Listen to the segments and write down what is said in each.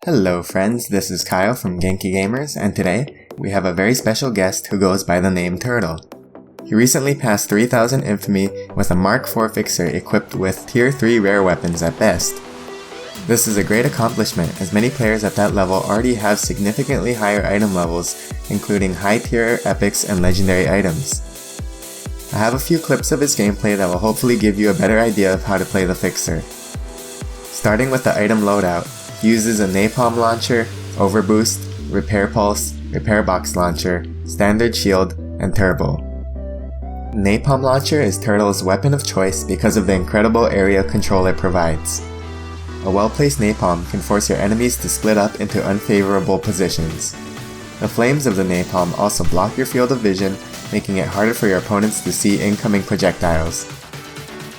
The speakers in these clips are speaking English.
Hello friends, this is Kyle from Genki Gamers, and today we have a very special guest who goes by the name Turtle. He recently passed 3000 Infamy with a Mark IV fixer equipped with tier 3 rare weapons at best. This is a great accomplishment as many players at that level already have significantly higher item levels, including high tier epics and legendary items. I have a few clips of his gameplay that will hopefully give you a better idea of how to play the fixer. Starting with the item loadout, he uses a napalm launcher, overboost, repair pulse, repair box launcher, standard shield, and turbo. Napalm launcher is Turtle's weapon of choice because of the incredible area control it provides. A well-placed napalm can force your enemies to split up into unfavorable positions. The flames of the napalm also block your field of vision, making it harder for your opponents to see incoming projectiles.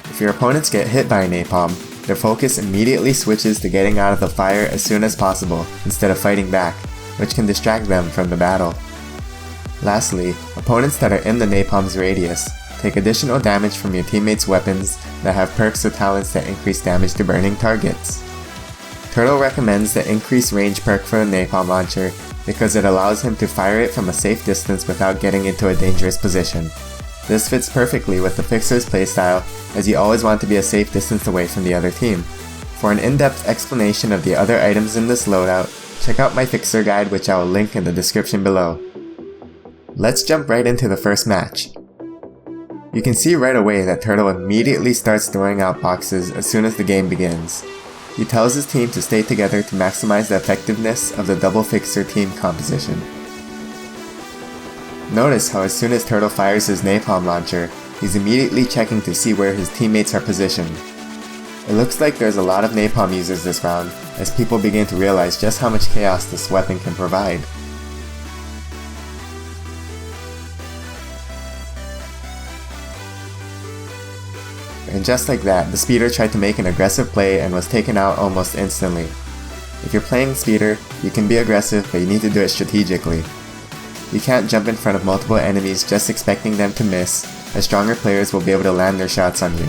If your opponents get hit by a napalm, their focus immediately switches to getting out of the fire as soon as possible instead of fighting back, which can distract them from the battle. Lastly, opponents that are in the napalm's radius take additional damage from your teammates' weapons that have perks or talents that increase damage to burning targets. Turtle recommends the increased range perk for the napalm launcher because it allows him to fire it from a safe distance without getting into a dangerous position. This fits perfectly with the fixer's playstyle, as you always want to be a safe distance away from the other team. For an in-depth explanation of the other items in this loadout, check out my fixer guide, which I will link in the description below. Let's jump right into the first match. You can see right away that Turtle immediately starts throwing out boxes as soon as the game begins. He tells his team to stay together to maximize the effectiveness of the double fixer team composition. Notice how as soon as Turtle fires his napalm launcher, he's immediately checking to see where his teammates are positioned. It looks like there's a lot of napalm users this round, as people begin to realize just how much chaos this weapon can provide. And just like that, the speeder tried to make an aggressive play and was taken out almost instantly. If you're playing speeder, you can be aggressive, but you need to do it strategically. You can't jump in front of multiple enemies just expecting them to miss, as stronger players will be able to land their shots on you.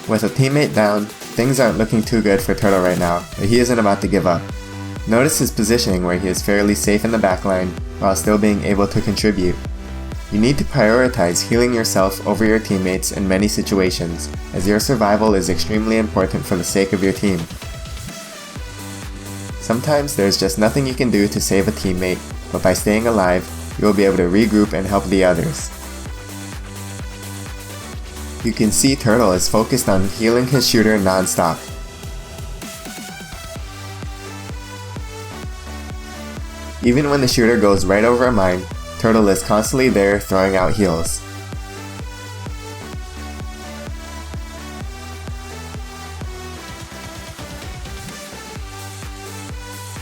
With a teammate down, things aren't looking too good for Turtle right now, but he isn't about to give up. Notice his positioning where he is fairly safe in the backline, while still being able to contribute. You need to prioritize healing yourself over your teammates in many situations, as your survival is extremely important for the sake of your team. Sometimes there's just nothing you can do to save a teammate, but by staying alive, you will be able to regroup and help the others. You can see Turtle is focused on healing his shooter non-stop. Even when the shooter goes right over a mine, Turtle is constantly there throwing out heals.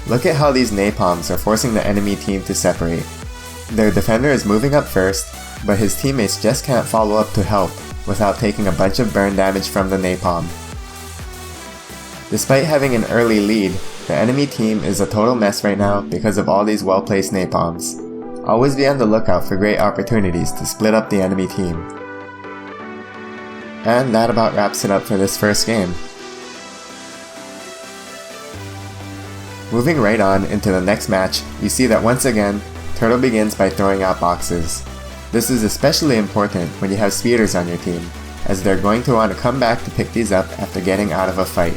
Look at how these napalms are forcing the enemy team to separate. Their defender is moving up first, but his teammates just can't follow up to help without taking a bunch of burn damage from the napalm. Despite having an early lead, the enemy team is a total mess right now because of all these well-placed napalms. Always be on the lookout for great opportunities to split up the enemy team. And that about wraps it up for this first game. Moving right on into the next match, you see that once again, Turtle begins by throwing out boxes. This is especially important when you have speeders on your team, as they're going to want to come back to pick these up after getting out of a fight.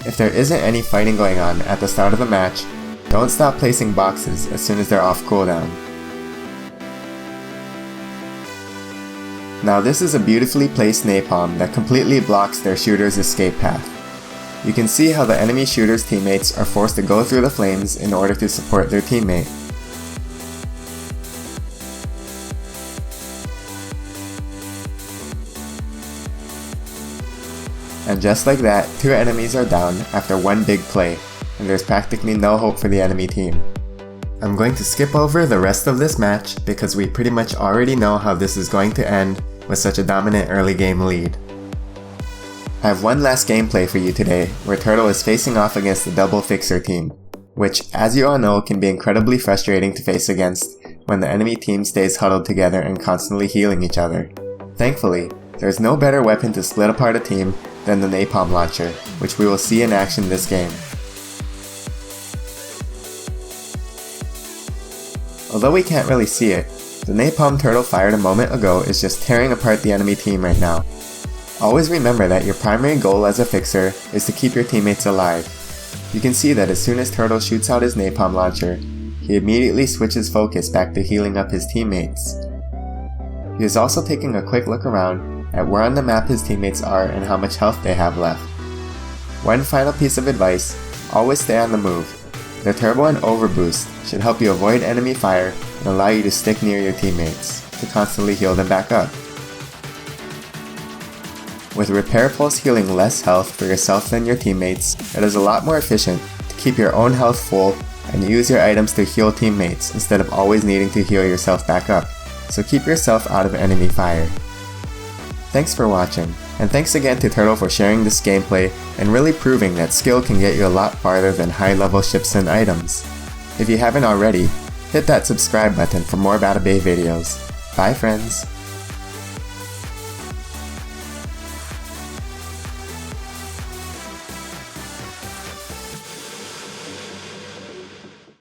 If there isn't any fighting going on at the start of the match, don't stop placing boxes as soon as they're off cooldown. Now this is a beautifully placed napalm that completely blocks their shooter's escape path. You can see how the enemy shooter's teammates are forced to go through the flames in order to support their teammate. And just like that, 2 enemies are down after one big play, and there's practically no hope for the enemy team. I'm going to skip over the rest of this match because we pretty much already know how this is going to end with such a dominant early game lead. I have one last gameplay for you today where Turtle is facing off against the double fixer team, which as you all know can be incredibly frustrating to face against when the enemy team stays huddled together and constantly healing each other. Thankfully, there's no better weapon to split apart a team than the napalm launcher, which we will see in action this game. Although we can't really see it, the napalm turtle fired a moment ago is just tearing apart the enemy team right now. Always remember that your primary goal as a fixer is to keep your teammates alive. You can see that as soon as Turtle shoots out his napalm launcher, he immediately switches focus back to healing up his teammates. He is also taking a quick look around at where on the map his teammates are and how much health they have left. One final piece of advice, always stay on the move. The turbo and overboost should help you avoid enemy fire and allow you to stick near your teammates to constantly heal them back up. With Repair Pulse healing less health for yourself than your teammates, it is a lot more efficient to keep your own health full and use your items to heal teammates instead of always needing to heal yourself back up, so keep yourself out of enemy fire. Thanks for watching, and thanks again to Turtle for sharing this gameplay and really proving that skill can get you a lot farther than high level ships and items. If you haven't already, hit that subscribe button for more Battle Bay videos. Bye friends!